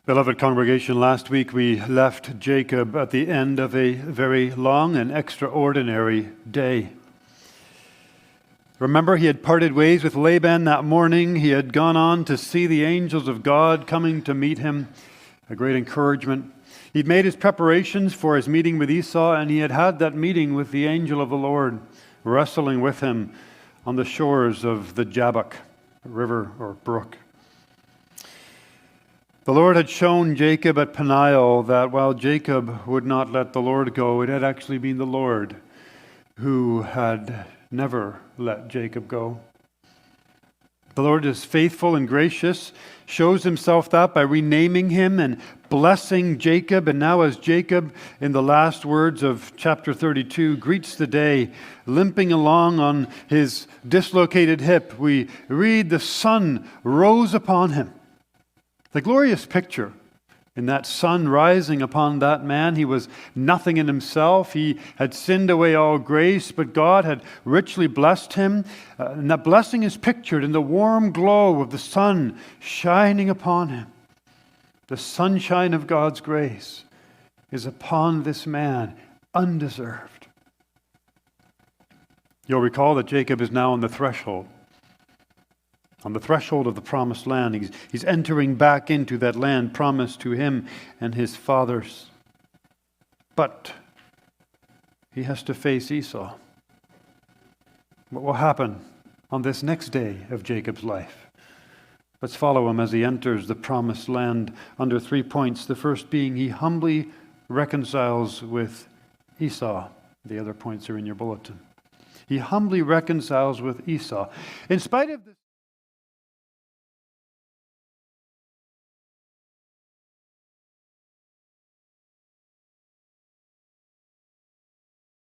Beloved congregation, last week we left Jacob at the end of a very long and extraordinary day. Remember, he had parted ways with Laban that morning. He had gone on to see the angels of God coming to meet him, a great encouragement. He'd made his preparations for his meeting with Esau, and he had had that meeting with the angel of the Lord, wrestling with him on the shores of the Jabbok river or brook. The Lord had shown Jacob at Peniel that while Jacob would not let the Lord go, it had actually been the Lord who had never let Jacob go. The Lord is faithful and gracious, shows himself that by renaming him and blessing Jacob. And now as Jacob, in the last words of chapter 32, greets the day, limping along on his dislocated hip, we read the sun rose upon him. The glorious picture in that sun rising upon that man. He was nothing in himself. He had sinned away all grace, but God had richly blessed him. And that blessing is pictured in the warm glow of the sun shining upon him. The sunshine of God's grace is upon this man, undeserved. You'll recall that Jacob is now on the threshold of the promised land. He's entering back into that land promised to him and his fathers. But he has to face Esau. What will happen on this next day of Jacob's life? Let's follow him as he enters the promised land under 3 points. The first being he humbly reconciles with Esau. The other points are in your bulletin. He humbly reconciles with Esau. In spite of this